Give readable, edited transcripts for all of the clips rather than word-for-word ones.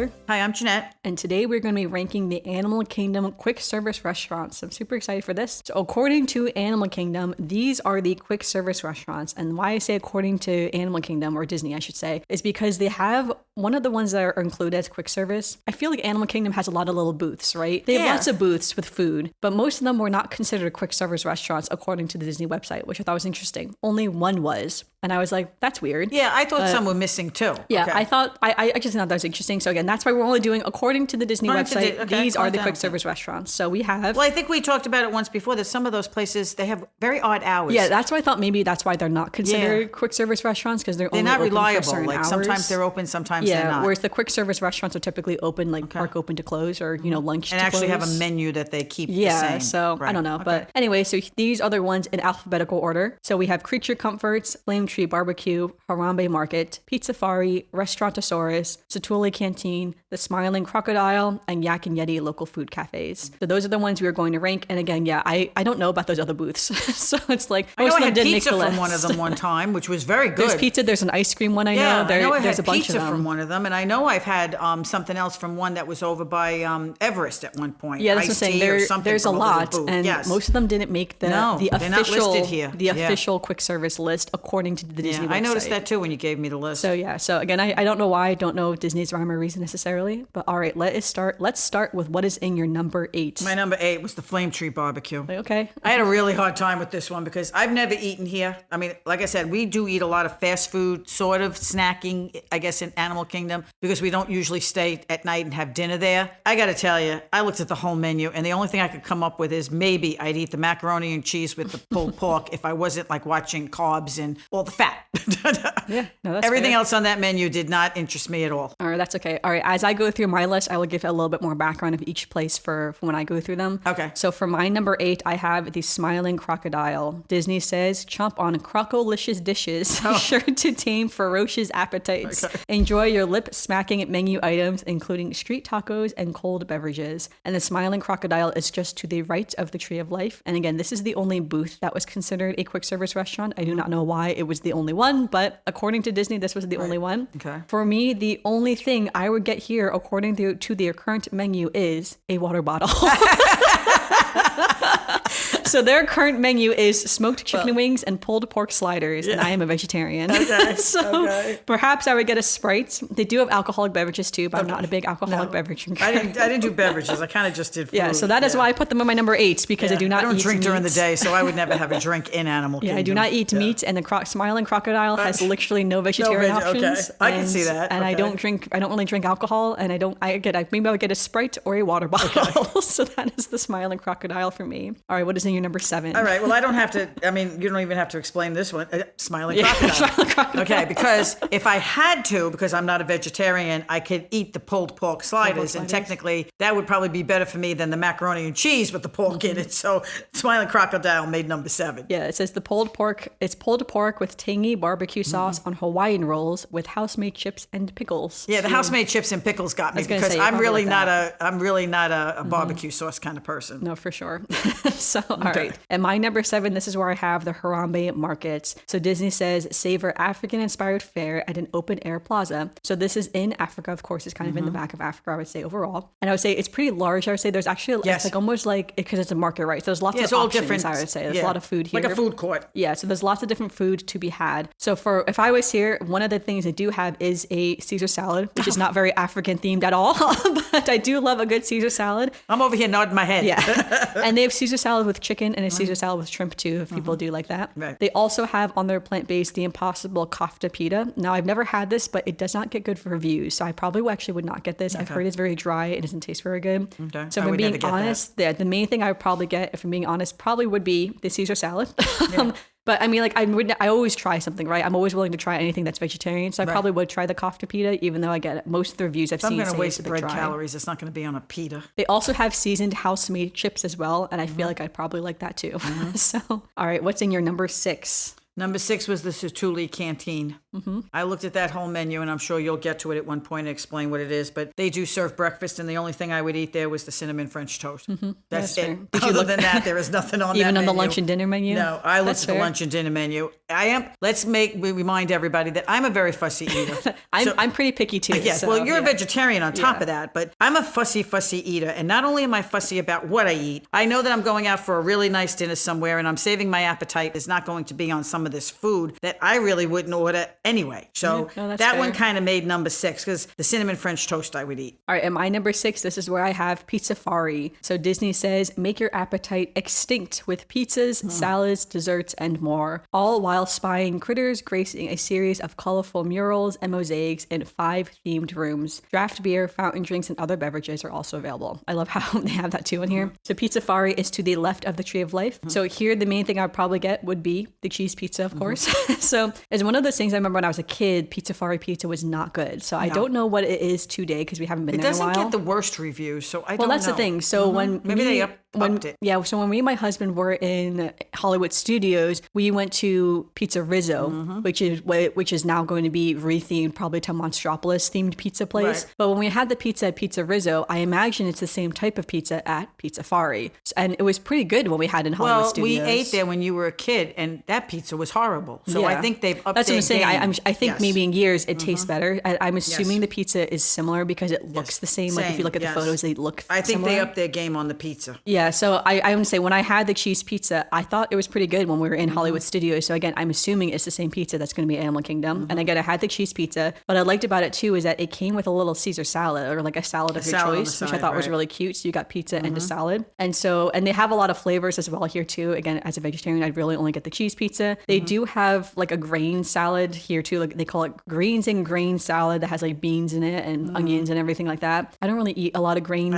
Tyler. Hi, I'm Janette. And today we're going to be ranking the Animal Kingdom quick service restaurants. I'm super excited for this. So according to Animal Kingdom, these are the quick service restaurants. And why I say according to Animal Kingdom, or Disney I should say, is because they have one of the ones that are included as quick service. I feel like Animal Kingdom has a lot of little booths, right? They have lots of booths with food, but most of them were not considered quick service restaurants according to the Disney website, which I thought was interesting. Only one was. And I was like, that's weird. Yeah, I thought some were missing too. Yeah, okay. I just thought that was interesting. So again, that's why we're only doing, according to the Disney website, these are the quick service restaurants. So we have... Well, I think we talked about it once before that some of those places, they have very odd hours. Yeah, that's why I thought maybe that's why they're not considered quick service restaurants, because they're only not open reliable. For certain hours. Sometimes they're open, sometimes they're not. Whereas the quick service restaurants are typically open, like park open to close, or, you know, lunch and to actually close. have a menu that they keep the same. Yeah, so I don't know. Okay. But anyway, so these are the ones in alphabetical order. So we have Creature Comforts, Flame Tree Barbecue, Harambe Market, Pizzafari, Restaurantosauras, Satu'li Canteen, the Smiling Crocodile, and Yak and Yeti local food cafes. So those are the ones we are going to rank. And again, I don't know about those other booths. So it's like, I know I had pizza from one of them one time, which was very good. There's pizza, there's an ice cream one I know. There's a bunch of them. From one of them. And I know I've had something else from one that was over by Everest at one point. Yeah, that's what I'm saying. There's a lot. And most of them didn't make the official quick service list according to the Disney website. I noticed that too when you gave me the list. So again, I don't know why. I don't know Disney's rhyme or reason necessarily. But all right, let's start with what is in your number 8. My number 8 was the Flame Tree Barbecue. Okay. I had a really hard time with this one because I've never eaten here. I mean, like I said, we do eat a lot of fast food, sort of snacking, I guess, in Animal Kingdom because we don't usually stay at night and have dinner there. I got to tell you, I looked at the whole menu and the only thing I could come up with is maybe I'd eat the macaroni and cheese with the pulled pork if I wasn't like watching carbs and all the fat. Everything else on that menu did not interest me at all. All right, that's okay. All right, as I go through my list, I will give a little bit more background of each place for when I go through them. Okay. So for my number 8, I have the Smiling Crocodile. Disney says, chomp on crocolicious dishes, sure to tame ferocious appetites. Okay. Enjoy your lip-smacking menu items, including street tacos and cold beverages. And the Smiling Crocodile is just to the right of the Tree of Life. And again, this is the only booth that was considered a quick service restaurant. I do not know why it was the only one, but according to Disney, this was the only one. Okay. For me, the only thing I would get here, according to their current menu, is a water bottle. So their current menu is smoked chicken wings and pulled pork sliders, and I am a vegetarian. Okay. So perhaps I would get a Sprite. They do have alcoholic beverages too, but I'm not a big alcoholic beverage drinker. I didn't do beverages. I kind of just did food. Yeah, so that is why I put them in my number 8 because I do not eat I don't drink during meat. the day, so I would never have a drink in Animal Kingdom. I do not eat meat, and the Smiling Crocodile has literally no vegetarian options. Okay. I can see that. And I don't really drink alcohol, and maybe I would get a Sprite or a water bottle. Okay. So that is the Smiling Crocodile for me. All right, what is in your number 7? All right, well, I don't have to, you don't even have to explain this one. Smiling Crocodile. Smiling Crocodile. Okay, because if I had to, because I'm not a vegetarian, I could eat the pulled pork sliders, and technically that would probably be better for me than the macaroni and cheese with the pork in it. So Smiling Crocodile made number 7. Yeah, it says the pulled pork. It's pulled pork with tangy barbecue sauce on Hawaiian rolls with house-made chips and pickles. Yeah, the house-made chips and pickles got me because I'm really not a barbecue sauce kind of person. No, for sure. So, all right. And my number 7, this is where I have the Harambe Market. So Disney says, savor African-inspired fare at an open-air plaza. So this is in Africa, of course. It's kind of in the back of Africa, I would say, overall. And I would say it's pretty large. I would say there's actually, it's like almost like, because it's a market, right? So there's lots of options, I would say. There's a lot of food here. Like a food court. Yeah, so there's lots of different food to be had. So if I was here, one of the things I do have is a Caesar salad, which is not very African themed at all, but I do love a good Caesar salad. I'm over here nodding my head. Yeah. And they have Caesar salad with chicken and a Caesar salad with shrimp too, if people do like that. Right. They also have on their plant-based the Impossible Kofta Pita. Now, I've never had this, but it does not get good reviews, so I probably actually would not get this. I've heard it's very dry. It doesn't taste very good. Okay. So if I'm being honest, the main thing I would probably get, if I'm being honest, probably would be the Caesar salad. Yeah. But I mean, like, I always try something, right? I'm always willing to try anything that's vegetarian. So I probably would try the kofta pita, even though I get most of the reviews I've seen say it's a bit dry. I'm going to waste bread calories. It's not going to be on a pita. They also have seasoned house-made chips as well. And I feel like I'd probably like that too. So, all right, what's in your number 6? Number 6 was the Satu'li canteen. I looked at that whole menu, and I'm sure you'll get to it at one point and explain what it is. But they do serve breakfast, and the only thing I would eat there was the cinnamon French toast. That's it. Other than that, there is nothing on that Even on menu. the lunch and dinner menu? No, I looked at the lunch and dinner menu. We remind everybody that I'm a very fussy eater. I'm pretty picky too. Yes, so, well, you're a vegetarian on top of that, but I'm a fussy eater. And not only am I fussy about what I eat, I know that I'm going out for a really nice dinner somewhere, and I'm saving my appetite is not going to be on some of this food that I really wouldn't order anyway. So that fair. one kind of made number 6 because the cinnamon French toast I would eat. All right, and my number 6, this is where I have Pizzafari. So Disney says, make your appetite extinct with pizzas, salads, desserts, and more, all while spying critters gracing a series of colorful murals and mosaics in 5 themed rooms. Draft beer, fountain drinks, and other beverages are also available. I love how they have that too in here. So Pizzafari is to the left of the Tree of Life. So here, the main thing I'd probably get would be the cheese pizza, of course. So it's one of those things I remember when I was a kid, Pizzafari pizza was not good. So I don't know what it is today because we haven't been there in a while. It doesn't get the worst reviews, so I don't know. Well, that's the thing. So when maybe they upped it. Yeah, so when me and my husband were in Hollywood Studios, we went to Pizza Rizzo, which is now going to be rethemed probably to Monstropolis themed pizza place. Right. But when we had the pizza at Pizza Rizzo, I imagine it's the same type of pizza at Pizzafari. And it was pretty good what we had in Hollywood Studios. Well, we ate there when you were a kid, and that pizza was horrible. So I think they've upped That's what I'm saying. I think maybe in years it tastes better. I'm assuming the pizza is similar because it looks the same. Like if you look at the photos, they look similar. I think they upped their game on the pizza. Yeah, so I would say when I had the cheese pizza, I thought it was pretty good when we were in Hollywood Studios. So again, I'm assuming it's the same pizza that's going to be Animal Kingdom. And again, I had the cheese pizza. What I liked about it too is that it came with a little Caesar salad or like a salad of your choice, which I thought was really cute. So you got pizza and a salad. And they have a lot of flavors as well here too. Again, as a vegetarian, I'd really only get the cheese pizza. They do have like a grain salad here too. Like they call it greens and grain salad that has like beans in it and onions and everything like that. I don't really eat a lot of grain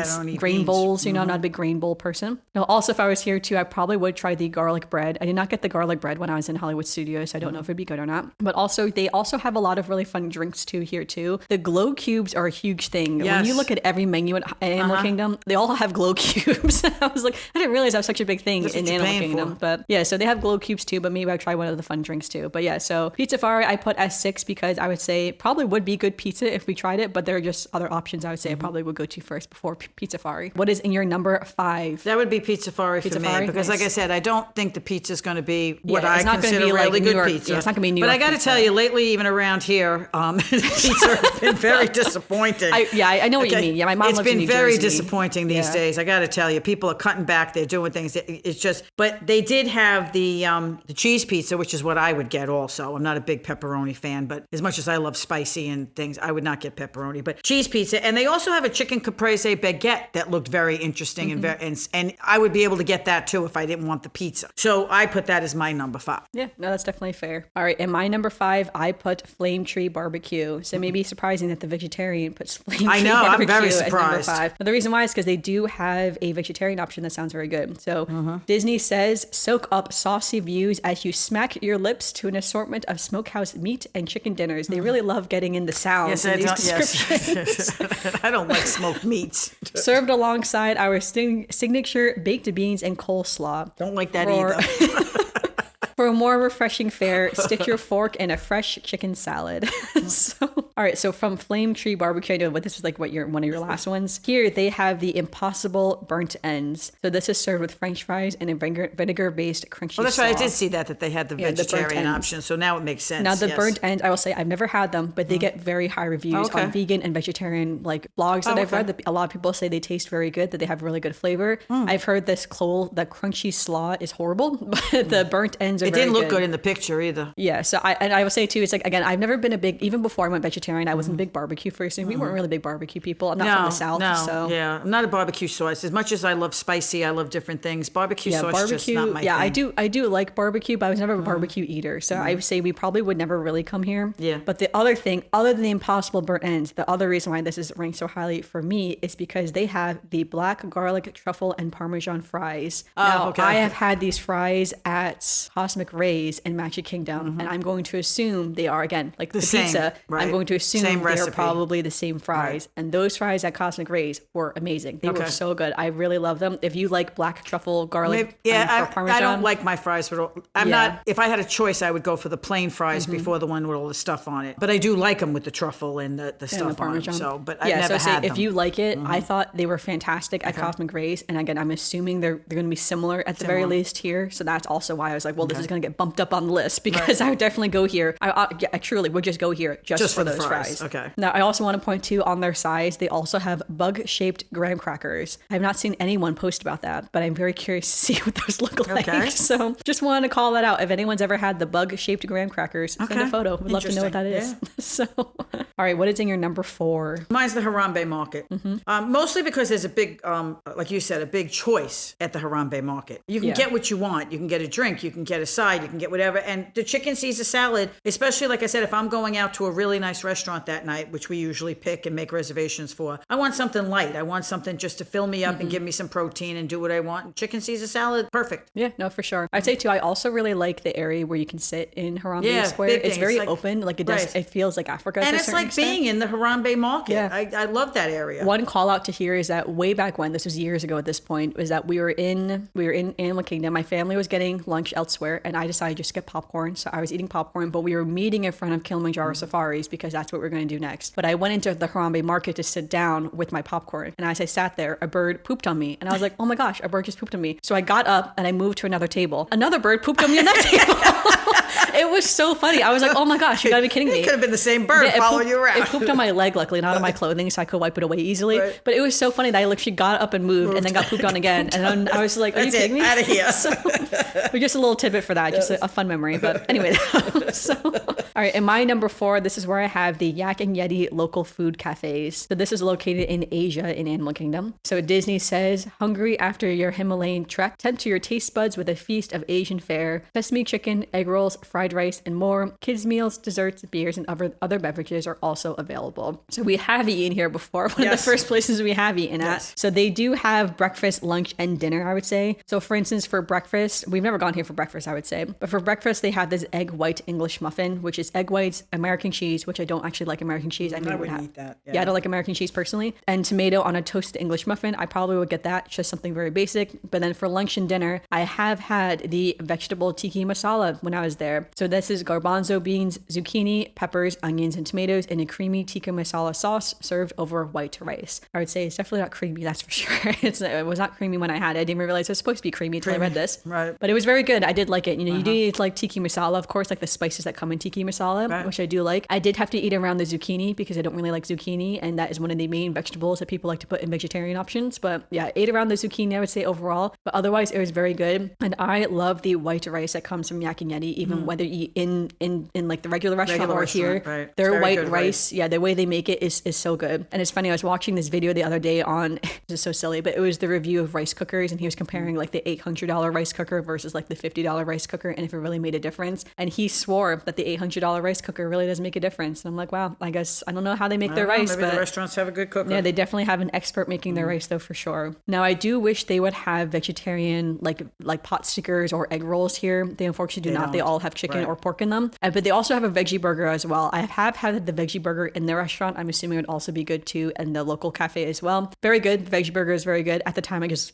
bowls. I'm not a big grain bowl person. Now, also, if I was here too, I probably would try the garlic bread. I did not get the garlic bread when I was in Hollywood Studios, so I don't know if it'd be good or not. But also, they also have a lot of really fun drinks too here too. The glow cubes are a huge thing. Yes. When you look at every menu at Animal Kingdom, they all have glow cubes. I was like, I didn't realize that was such a big thing in Animal Kingdom. But yeah, so they have glow cubes too, but maybe I'll try one of the fun drinks too. But yeah, so Pizzafari I put as 6 because I would say probably would be good pizza if we tried it, but there are just other options I would say I probably would go to first before Pizzafari. What is in your number 5? That would be Pizzafari for me because like I said, I don't think the pizza's going to be what I not consider be really like good pizza. Yeah, it's not going to be New York. But I got to tell you, lately, even around here, pizza has been very disappointing. I know what you mean. Yeah, my mom lives in New Jersey. It's been very disappointing these days. I got to tell you, people are cutting back. They're doing things. It's just, but they did have the cheese pizza, which is what I would get also. I'm not a big pepperoni fan, but as much as I love spicy and things, I would not get pepperoni. But cheese pizza, and they also have a chicken caprese baguette that looked very interesting and I would be able to get that too if I didn't want the pizza. So I put that as my number 5. Yeah, no, that's definitely fair. All right, and my number 5, I put Flame Tree Barbecue. So it may be surprising that the vegetarian puts Flame Tree Barbecue I'm very surprised. as number 5. But the reason why is because they do have a vegetarian option that sounds very good. So Disney says, soak up saucy views as you smack your lips to an assortment of smokehouse meat and chicken dinners. They really love getting in the sounds in these descriptions. Yes. I don't like smoked meats. Served alongside our signature baked beans and coleslaw. Don't like that either. For a more refreshing fare, stick your fork in a fresh chicken salad. All right, so from Flame Tree Barbecue, I know what this was like one of your last ones. Here they have the Impossible Burnt Ends. So this is served with French fries and a vinegar-based crunchy sauce. Well, that's right. I did see that they had the vegetarian option, so now it makes sense. Now the burnt ends, I will say I've never had them, but they get very high reviews on vegan and vegetarian like blogs that I've read. A lot of people say they taste very good, that they have really good flavor. I've heard the crunchy slaw is horrible, but the burnt ends are It didn't look good in the picture either. Yeah, so I will say too, it's like, again, I've never been even before I went vegetarian, I wasn't a big barbecue person. We weren't really big barbecue people. I'm not from the South, so. Yeah, I'm not a barbecue sauce. As much as I love spicy, I love different things. Barbecue sauce is just not my thing. Yeah, I do like barbecue, but I was never a barbecue eater. So I would say we probably would never really come here. Yeah. But the other thing, other than the Impossible Burnt Ends, the other reason why this is ranked so highly for me is because they have the black garlic, truffle, and Parmesan fries. Now, I have had these fries at Cosmic Ray's in Magic Kingdom, and I'm going to assume they are, again, like the pizza. Right. I'm going to assume Same they're recipe. probably the same fries. And those fries at Cosmic Rays were amazing. They were so good. I really love them. If you like black truffle garlic or Parmesan. I don't like my fries, but I'm not. If I had a choice, I would go for the plain fries before the one with all the stuff on it. But I do like them with the truffle and the stuff the Parmesan. on them. So, but I never had them. If you like it, I thought they were fantastic at Cosmic Rays. And again, I'm assuming they're going to be similar at the very least here. So that's also why I was like, well, this is going to get bumped up on the list because I would definitely go here. I truly would just go here just for those fries. Okay. Now, I also want to point to on their sides, they also have bug-shaped graham crackers. I have not seen anyone post about that, but I'm very curious to see what those look like. So just wanted to call that out. If anyone's ever had the bug-shaped graham crackers, send a photo. We'd love to know what that is. So, all right, what is in your number 4? Mine's the Harambe Market. Mostly because there's a big, like you said, a big choice at the Harambe Market. You can get what you want. You can get a drink. You can get a side. You can get whatever. And the chicken Caesar salad, especially like I said, if I'm going out to a really nice restaurant that night, which we usually pick and make reservations for, I want something light. I want something just to fill me up and give me some protein and do what I want. Chicken Caesar salad, perfect. Yeah, no, for sure. I'd say too, I also really like the area where you can sit in Harambe Square. It's very open. Like it does, it feels like Africa. And it's like being in the Harambe Market. Yeah. I love that area. One call out to here is that way back when, this was years ago at this point, was that we were in Animal Kingdom. My family was getting lunch elsewhere and I decided just to get popcorn. So I was eating popcorn, but we were meeting in front of Kilimanjaro Safaris because that's what we're going to do next. But I went into the Harambe Market to sit down with my popcorn. And as I sat there, a bird pooped on me. And I was like, oh my gosh, a bird just pooped on me. So I got up and I moved to another table. Another bird pooped on me on that table. It was so funny. I was like, oh my gosh, you gotta be kidding me. It could have been the same bird following you around. It pooped on my leg, luckily, not on my clothing, so I could wipe it away easily. Right. But it was so funny that I literally got up and moved and then got pooped on again. And then I was like, are you kidding me? Out of here. So, just a little tidbit for that, just a fun memory. But anyway, so all right, in my number 4, this is where I have the Yak and Yeti local food cafes. So this is located in Asia in Animal Kingdom. So Disney says, hungry after your Himalayan trek, tempt to your taste buds with a feast of Asian fare, sesame chicken, egg rolls, fried rice, and more. Kids meals, desserts, beers, and other beverages are also available. So we have eaten here before. One of the first places we have eaten at. So they do have breakfast, lunch, and dinner, I would say. So for instance, for breakfast, we've never gone here for breakfast, I would say. But for breakfast, they have this egg white English muffin, which is egg whites, American cheese, which I don't actually like American cheese. I wouldn't eat that. Yeah, I don't like American cheese personally. And tomato on a toasted English muffin. I probably would get that. It's just something very basic. But then for lunch and dinner, I have had the vegetable tiki masala when I was there. So this is garbanzo beans, zucchini, peppers, onions, and tomatoes in a creamy tikka masala sauce served over white rice. I would say it's definitely not creamy, that's for sure. It was not creamy when I had it. I didn't realize it was supposed to be creamy until I read this. Right. But it was very good. I did like it. You know, you do eat like tiki masala, of course, like the spices that come in tiki masala, which I do like. I did have to eat around the zucchini because I don't really like zucchini, and that is one of the main vegetables that people like to put in vegetarian options. But yeah, ate around the zucchini, I would say overall. But otherwise, it was very good. And I love the white rice that comes from Yak and Yeti, even whether you eat in like the regular restaurant or here. Right. Their white rice, the way they make it is so good. And it's funny, I was watching this video the other day on, this is so silly, but it was the review of rice cookers, and he was comparing like the $800 rice cooker versus like the $50 rice cooker, and if it really made a difference. And he swore that the $800 rice cooker really does make a difference. And I'm like, wow, I guess I don't know how they make their rice, maybe but the restaurants have a good cooker. Yeah, they definitely have an expert making their rice though, for sure. Now I do wish they would have vegetarian like pot stickers or egg rolls here. They unfortunately do not. They all have chicken or pork in them. But they also have a veggie burger as well. I have had the veggie burger in the restaurant. I'm assuming it would also be good too, and the local cafe as well. Very good. The veggie burger is very good. At the time I just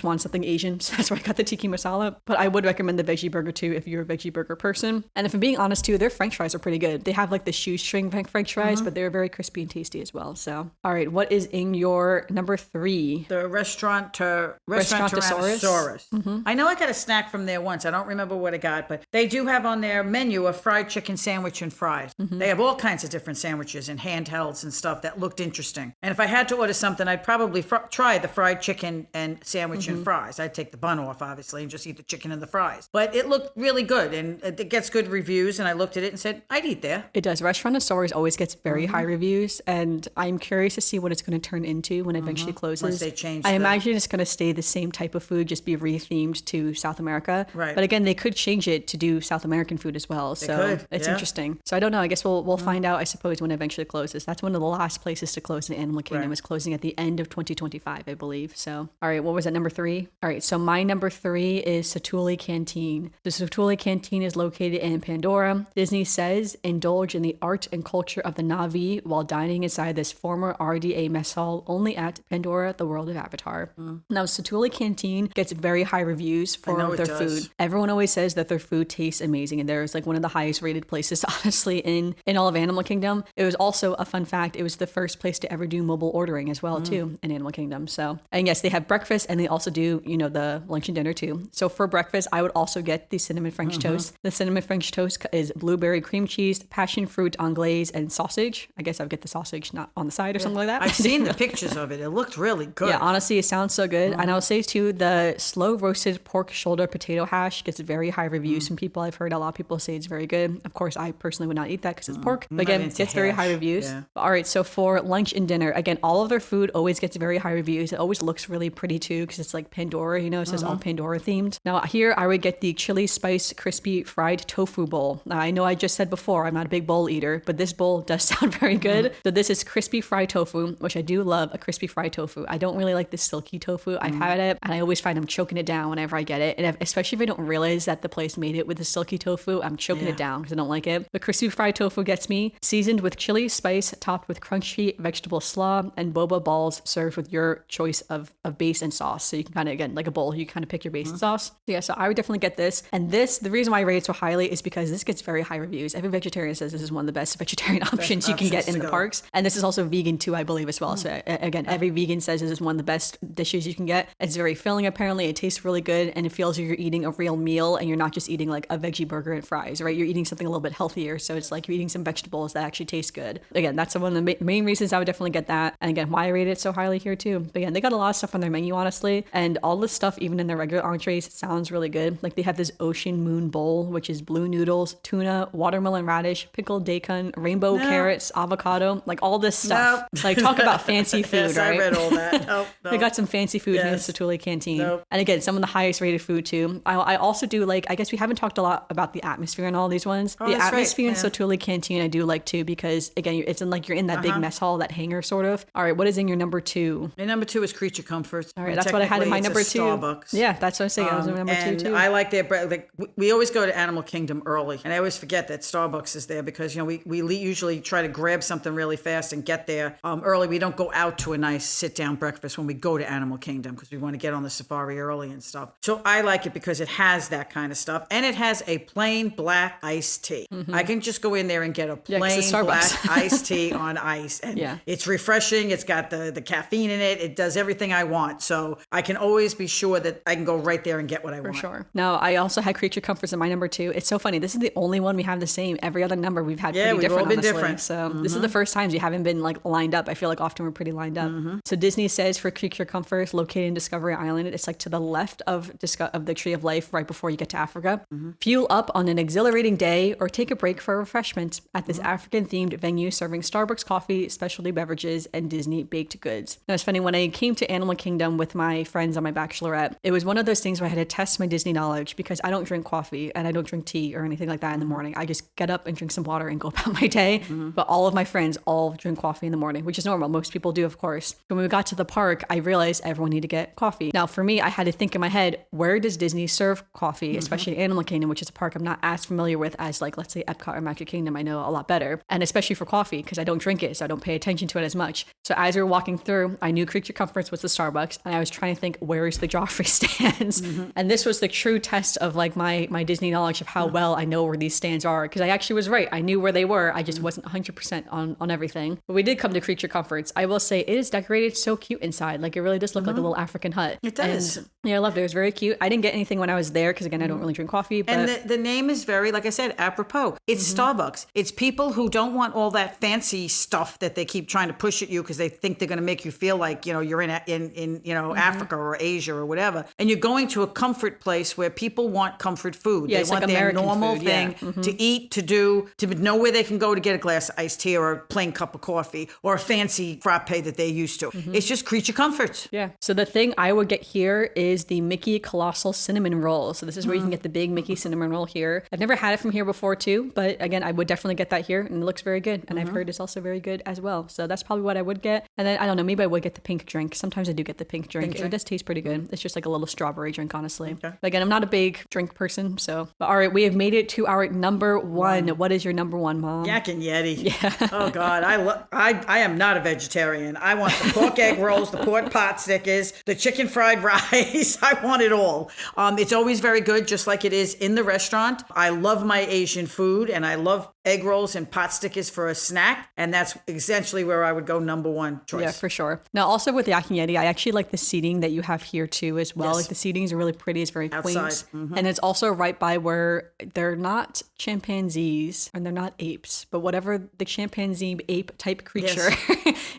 wanted something Asian, so that's why I got the tiki masala. But I would recommend the veggie burger too if you're a veggie burger person. And if I'm being honest too, their French fries are pretty good. They have like the shoestring French fries, but they're very crispy and tasty as well. So, all right, what is in your number 3? The Restaurantosauras. I know I got a snack from there once. I don't remember what I got, but they do have on their menu a fried chicken sandwich and fries. They have all kinds of different sandwiches and handhelds and stuff that looked interesting. And if I had to order something, I'd probably try the fried chicken and sandwich and fries. I'd take the bun off, obviously, and just eat the chicken and the fries. But it looked really good, and it gets good reviews, and I looked at it and said, I'd eat there. It does. Restaurantosauras always gets very high reviews, and I'm curious to see what it's going to turn into when it eventually closes. Once they change I imagine it's going to stay the same type of food, just be rethemed to South America. Right. But again, they could change it to do South American food as well. So it's interesting. So I don't know. I guess we'll find out, I suppose, when it eventually closes. That's one of the last places to close in Animal Kingdom. Is closing at the end of 2025, I believe. So, all right, what was that, number 3? All right, so my number 3 is Satu'li Canteen. The Satu'li Canteen is located in Pandora. Disney says, indulge in the art and culture of the Na'vi while dining inside this former RDA mess hall only at Pandora, the World of Avatar. Now, Satu'li Canteen gets very high reviews for their food. Everyone always says that their food tastes amazing, and there's like one of the highest rated places, honestly, in all of Animal Kingdom. It was also a fun fact. It was the first place to ever do mobile ordering as well, too, in Animal Kingdom. So, and yes, they have breakfast, and they also do, the lunch and dinner too. So for breakfast, I would also get the cinnamon French toast. The cinnamon French toast is blueberry cream cheese, passion fruit anglaise, and sausage. I guess I would get the sausage not on the side or something like that. I've seen the pictures of it. It looked really good. Yeah, honestly, it sounds so good. And I'll say too, the slow roasted pork shoulder potato hash gets very high reviews from people. I've heard a lot of people say it's very good. Of course, I personally would not eat that because it's pork. But again, it gets very high reviews. Yeah. All right, so for lunch and dinner, again, all of their food always gets very high reviews. It always looks really pretty too because it's like Pandora, it says all Pandora themed. Now here I would get the chili spice crispy fried tofu bowl. Now I know I just said before I'm not a big bowl eater, but this bowl does sound very good. So this is crispy fried tofu, which I do love a crispy fried tofu. I don't really like the silky tofu. I've had it and I always find I'm choking it down whenever I get it. And especially if I don't realize that the place made it with the silky tofu, I'm choking it down because I don't like it. The crispy fried tofu gets me seasoned with chili spice, topped with crunchy vegetable slaw and boba balls served with your choice of base and sauce. So you can kind of, again, like a bowl, you kind of pick your base and sauce. So yeah, so I would definitely get this. And this, the reason why I rate it so highly is because this gets very high reviews. Every vegetarian says this is one of the best vegetarian options you can get in the parks. And this is also vegan too, I believe, as well. So again, every vegan says this is one of the best dishes you can get. It's very filling, apparently. It tastes really good and it feels like you're eating a real meal and you're not just eating like a veggie burger and fries, right? You're eating something a little bit healthier. So it's like you're eating some vegetables that actually taste good. Again, that's one of the main reasons I would definitely get that. And again, why I rate it so highly here too. But again, they got a lot of stuff on their menu, honestly. And all this stuff, even in their regular entrees, sounds really good. Like they have this ocean moon bowl, which is blue noodles, tuna, watermelon radish, pickled daikon, rainbow carrots, avocado, like all this stuff. Like talk about fancy food, yes, right? I read all that. They got some fancy food in the Satu'li Canteen. And again, some of the highest rated food too. I also do like, I guess we haven't talked a lot about the atmosphere in all these ones. The atmosphere in Satu'li Canteen I do like too, because again, it's in like you're in that big mess hall, that hangar sort of. All right, what is in your number 2? My number 2 is Creature Comforts. All right, that's what I had in my number 2. Starbucks. Yeah, that's what I was saying. I was in number 2 too. I like their bread. Like, we always go to Animal Kingdom early, and I always forget that Starbucks is there because we usually try to grab something really fast and get there early. We don't go out to a nice sit down breakfast when we go to Animal Kingdom because we want to get on the safari early and stuff. So I like it because it has that kind of stuff, and it has a plain black iced tea. I can just go in there and get a plain black iced tea on ice, and it's refreshing. It's got the caffeine in it. It does everything I want. So I can always be sure that I can go right there and get what I want. For sure. Now, I also had Creature Comforts in my number 2. It's so funny. This is the only one we have the same. Every other number we've had pretty different, all been honestly. Different. So this is the first times we haven't been like lined up. I feel like often we're pretty lined up. So Disney says for Creature Comforts located in Discovery Island, it's like to the left of the Tree of Life right before you get to Africa. Fuel up on an exhilarating day or take a break for refreshment at this African-themed venue serving Starbucks coffee, specialty beverages, and Disney baked goods. Now, it's funny, when I came to Animal Kingdom with my friends on my bachelorette, it was one of those things where I had to test my Disney knowledge because I don't drink coffee and I don't drink tea or anything like that in the morning. I just get up and drink some water and go about my day. But all of my friends all drink coffee in the morning, which is normal. Most people do, of course. But when we got to the park, I realized everyone needed to get coffee. Now, for me, I had to think in my head, where does Disney serve coffee, especially Animal Kingdom, which is a park I'm not as familiar with as, like, let's say Epcot or Magic Kingdom. I know a lot better. And especially for coffee, because I don't drink it, so I don't pay attention to it as much. So as we were walking through, I knew Creature Comforts was the Starbucks, and I was trying to think, where is the Joffrey stands? And this was the true test of like my Disney knowledge of how well I know where these stands are, because I actually was right. I knew where they were. I just wasn't 100% on everything. But we did come to Creature Comforts. I will say it is decorated so cute inside. Like it really does look like a little African hut. It does. And, yeah, I loved it. It was very cute. I didn't get anything when I was there because again, I don't really drink coffee. But... And the name is very, like I said, apropos. It's Starbucks. It's people who don't want all that fancy stuff that they keep trying to push at you because they think they're going to make you feel like, you're in Africa or Asia or whatever. And you're going to a comfort place where people want comfort food. Yeah, they it's want like their American normal food, thing to eat, to do, to know where they can go to get a glass of iced tea or a plain cup of coffee or a fancy frappe that they're used to. It's just Creature Comforts. Yeah. So the thing I would get here is the Mickey Colossal Cinnamon Roll. So this is where you can get the big Mickey cinnamon roll here. I've never had it from here before too, but again, I would definitely get that here and it looks very good. And I've heard it's also very good as well. So that's probably what I would get. And then I don't know, maybe I would get the pink drink. Sometimes I do get the pink drink. It does taste pretty good. It's just like a little strawberry drink, honestly. Okay. But again, I'm not a big drink person. So, but all right, we have made it to our number one. What is your number one, Mom? Yak and Yeti. Yeah. Oh God, I am not a vegetarian. I want the pork egg rolls, the pork pot stickers, the chicken fried rice. I want it all. It's always very good, just like it is in the restaurant. I love my Asian food, and I love egg rolls and pot stickers for a snack, and that's essentially where I would go number one choice. Yeah, for sure. Now, also with Yak and Yeti, I actually like the seating that you have here too as well. Yes. Like the seating is really pretty. It's very quaint. Outside. And it's also right by where they're not chimpanzees and they're not apes, but whatever the chimpanzee ape type creature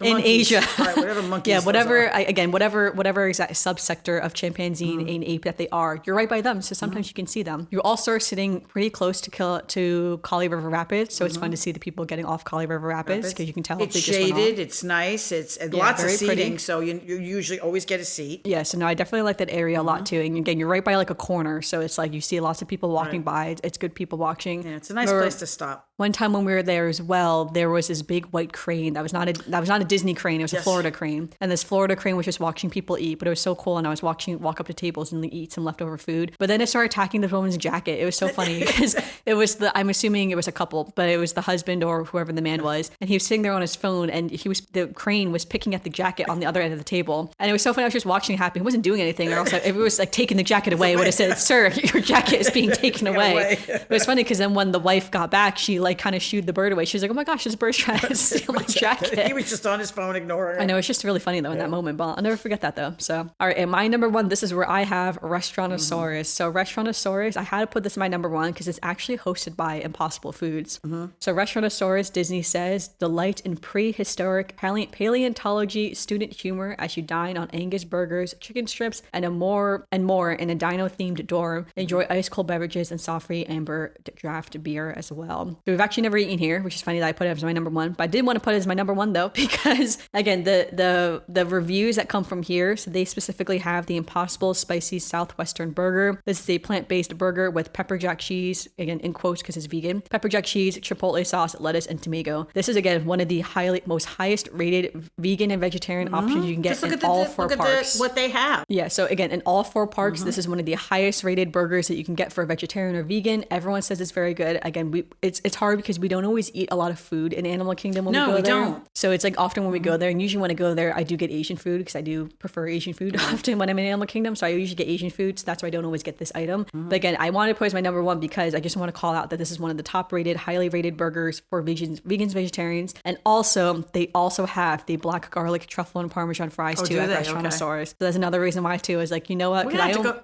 in monkeys. Asia. Right, whatever monkeys. Yeah, those whatever, are. whatever exact subsector of chimpanzee and ape that they are, you're right by them. So sometimes you can see them. You also are sitting pretty close to Kali River Rapids. So it's fun to see the people getting off Kali River Rapids because you can tell it's if they just went off. shaded, it's nice, it's lots of very seating, pretty. so you usually always get a seat. Yeah, so no, I definitely like that area a lot too. And again, you're right by like a corner, so it's like you see lots of people walking by. It's good people watching. Yeah, it's a nice place to stop. One time when we were there as well, there was this big white crane that was not a Disney crane. It was a Florida crane, and this Florida crane was just watching people eat. But it was so cool, and I was watching it walk up to tables and eat some leftover food. But then it started attacking the woman's jacket. It was so funny because it was I'm assuming it was a couple, but it was the husband or whoever the man was, and he was sitting there on his phone, and the crane was picking at the jacket on the other end of the table, and it was so funny. I was just watching it happen. He wasn't doing anything, or else if it was like taking the jacket away, I would have said, "Sir, your jacket is being taken away." It was funny because then when the wife got back, she like kind of shooed the bird away. She was like, "Oh my gosh, this bird's trying to steal my jacket." He was just on his phone ignoring her. I know, it's just really funny though in that moment, but I'll never forget that though. So, all right, and my number one, this is where I have Restaurantosaurus. So Restaurantosaurus, I had to put this in my number one because it's actually hosted by Impossible Foods. So Restaurantosaurus, Disney says, delight in prehistoric paleontology student humor as you dine on Angus burgers, chicken strips, and more in a dino-themed dorm. Enjoy ice cold beverages and soft-free amber draft beer as well. So we've actually never eaten here, which is funny that I put it as my number one. But I did want to put it as my number one though, because again, the reviews that come from here, so they specifically have the Impossible Spicy Southwestern Burger. This is a plant-based burger with pepper jack cheese, again in quotes because it's vegan, pepper jack cheese, chipotle sauce, lettuce, and tomato. This is again one of the most highest rated vegan and vegetarian options you can get in all four parks. What they have. Yeah, so again, in all four parks, this is one of the highest rated burgers that you can get for a vegetarian or vegan. Everyone says it's very good. Again, it's hard because we don't always eat a lot of food in Animal Kingdom when we go there. Don't. So it's like often when we go there, and usually when I go there, I do get Asian food because I do prefer Asian food often when I'm in Animal Kingdom. So I usually get Asian food, so that's why I don't always get this item. But again, I wanted to put it as my number one because I just want to call out that this is one of the top rated, highly rated burgers for vegans, vegetarians, and also they also have the black garlic truffle and Parmesan fries too at Restaurantosaurus. So that's another reason why too. Is like, you know what?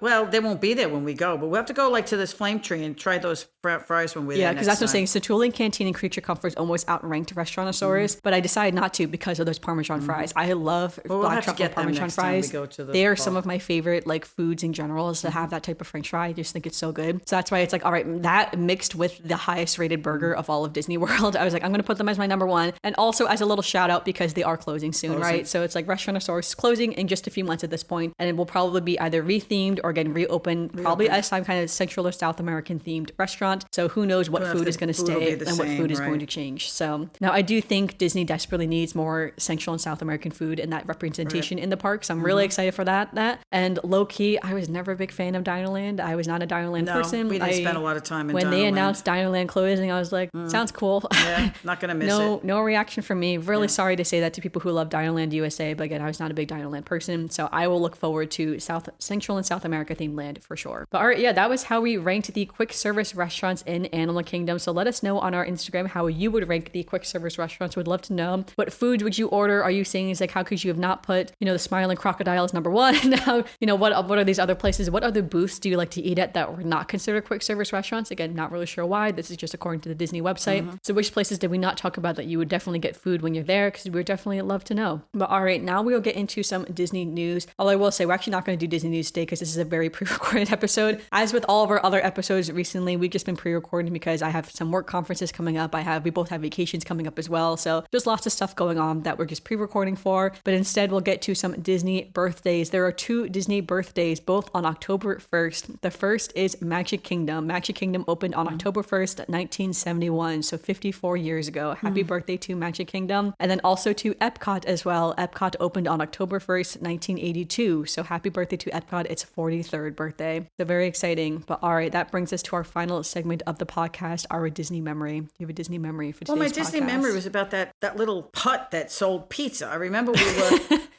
Well, they won't be there when we go, but we have to go like to this flame tree and try those fries when we're there. Yeah, because that's what I'm saying. Satu'li Canteen and Creature Comforts almost outranked Restaurantosaurus, but I decided not to because of those Parmesan fries. I love black truffle Parmesan fries. They are some of my favorite like foods in general is to have that type of French fry. I just think it's so good. So that's why it's like, all right, that mixed with the highest rated burger of all of Disney World, I was like, I'm going to put them as my number one. And also as a little shout out because they are closing soon, right? So it's like Restaurantosaurus is closing in just a few months at this point, and it will probably be either rethemed or again reopened, probably as some kind of Central or South American themed restaurant. So who knows what food is going to stay and what food is going to change. So now I do think Disney desperately needs more Central and South American food and that representation in the parks. I'm really excited for that. And low key, I was never a big fan of Dinoland. I was not a Dinoland person. We didn't spend a lot of time in when Dinoland. They announced Dinoland closing, I was like, sounds cool. Yeah, not gonna miss it. No reaction from me. Really sorry to say that to people who love Dinoland USA, but again, I was not a big Dinoland person, so I will look forward to Central and South America themed land for sure. But all right, yeah, that was how we ranked the quick service restaurants in Animal Kingdom. So let us know on our Instagram how you would rank the quick service restaurants. Would love to know what foods would you order. Are you saying is like how could you have not put the Smiling Crocodile is number one? Now what are these other places? What other booths do you like to eat at that were not considered quick service restaurants? Again, not really sure why. This is just according to the Disney website. So which places did we not talk about that you would definitely get food when you're there? Because we would definitely love to know. But all right, now we'll get into some Disney news. All I will say, we're actually not going to do Disney news today because this is a very pre-recorded episode. As with all of our other episodes recently, we've just been pre-recording because I have some work conferences coming up. We both have vacations coming up as well. So just lots of stuff going on that we're just pre-recording for. But instead, we'll get to some Disney birthdays. There are 2 Disney birthdays, both on October 1st. The first is Magic Kingdom. Magic Kingdom opened on October 1st, 1971. So 54 years ago. Happy birthday to Magic Kingdom. And then also to Epcot as well. Epcot opened on October 1st, 1982. So happy birthday to Epcot. It's 43rd birthday. So very exciting. But all right, that brings us to our final segment of the podcast, our Disney memory. Do you have a Disney memory for today's podcast? Well, my Disney memory was about that little putt that sold pizza. I remember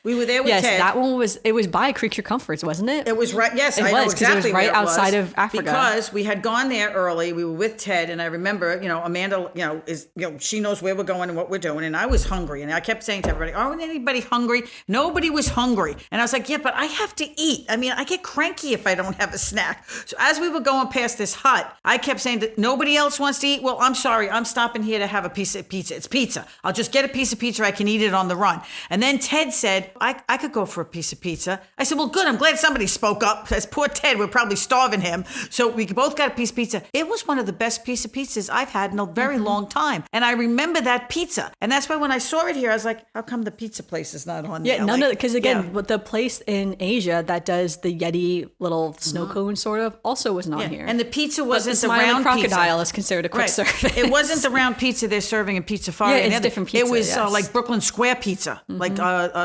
we were there with Ted. Ted. That one was by Creature Comforts, wasn't it? It was right. Yes, I know because exactly it was right where it outside was, of Africa. Because we had gone there early. We were with Ted, and I remember, Amanda, she knows where we're going and what we're doing, and I was hungry, and I kept saying to everybody, "Aren't anybody hungry?" Nobody was hungry, and I was like, "Yeah, but I have to eat. I mean, I get cranky if I don't have a snack." So as we were going past this hut, I kept saying that nobody else wants to eat. Well, I'm sorry, I'm stopping here to have a piece of pizza. It's pizza. I'll just get a piece of pizza. I can eat it on the run. And then Ted said, I could go for a piece of pizza. I said, well, good. I'm glad somebody spoke up. As poor Ted, we're probably starving him. So we both got a piece of pizza. It was one of the best piece of pizzas I've had in a very long time. And I remember that pizza. And that's why when I saw it here, I was like, how come the pizza place is not on there? Yeah, none of it. Because again, the place in Asia that does the Yeti little snow cone sort of also wasn't on here. And the pizza wasn't the Smiling round Crocodile pizza. is considered a quick service. It wasn't the round pizza they're serving in Pizzafari. Yeah, it's different pizza. It was like Brooklyn Square pizza, like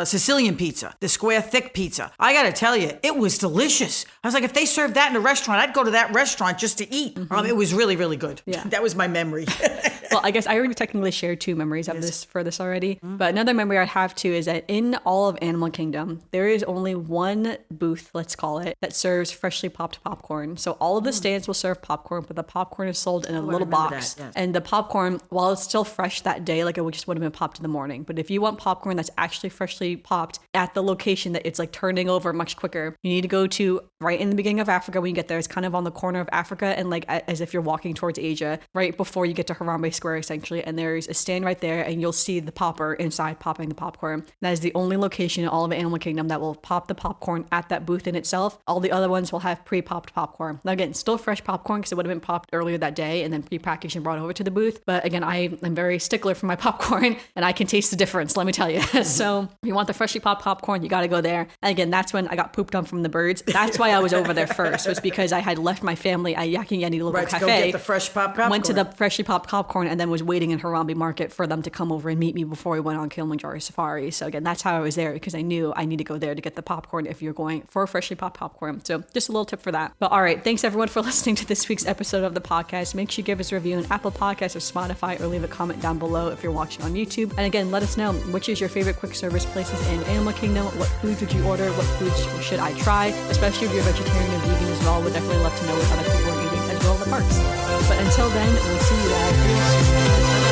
Sicilian pizza, the square thick pizza. I got to tell you, it was delicious. I was like, if they served that in a restaurant, I'd go to that restaurant just to eat. It was really, really good. Yeah. That was my memory. Well, I guess I already technically shared 2 memories of this already. But another memory I have too is that in all of Animal Kingdom, there is only one booth, let's call it, that serves freshly popped popcorn. So all of the stands will serve popcorn, but the popcorn is sold in a little box. That, yes. And the popcorn, while it's still fresh that day, like it just would have been popped in the morning. But if you want popcorn that's actually freshly popped at the location that it's like turning over much quicker, you need to go to right in the beginning of Africa when you get there. It's kind of on the corner of Africa and like as if you're walking towards Asia, right before you get to Harambe Square essentially. And there's a stand right there and you'll see the popper inside popping the popcorn. That is the only location in all of Animal Kingdom that will pop the popcorn at that booth in itself. All the other ones will have pre-popped popcorn. Now again, still fresh popcorn because it would have been popped earlier that day and then pre-packaged and brought over to the booth. But again, I am very stickler for my popcorn and I can taste the difference, let me tell you. So if you want the freshly popped popcorn, you got to go there. And again, that's when I got pooped on from the birds. That's why I was over there first, was because I had left my family at Yak and Yeti local cafe. To go get the fresh popcorn. Went to the freshly popped popcorn and then was waiting in Harambe Market for them to come over and meet me before we went on Kilimanjaro Safari. So again, that's how I was there because I knew I need to go there to get the popcorn if you're going for freshly popped popcorn. So just a little tip for that. But all right, thanks everyone for listening to this week's episode of the podcast. Make sure you give us a review on Apple Podcasts or Spotify or leave a comment down below if you're watching on YouTube. And again, let us know which is your favorite quick service places in Animal Kingdom. What foods would you order? What foods should I try? Especially if you're vegetarian or vegan as well. We'd definitely love to know what other people are eating as well in the parks. But until then, we'll see you all.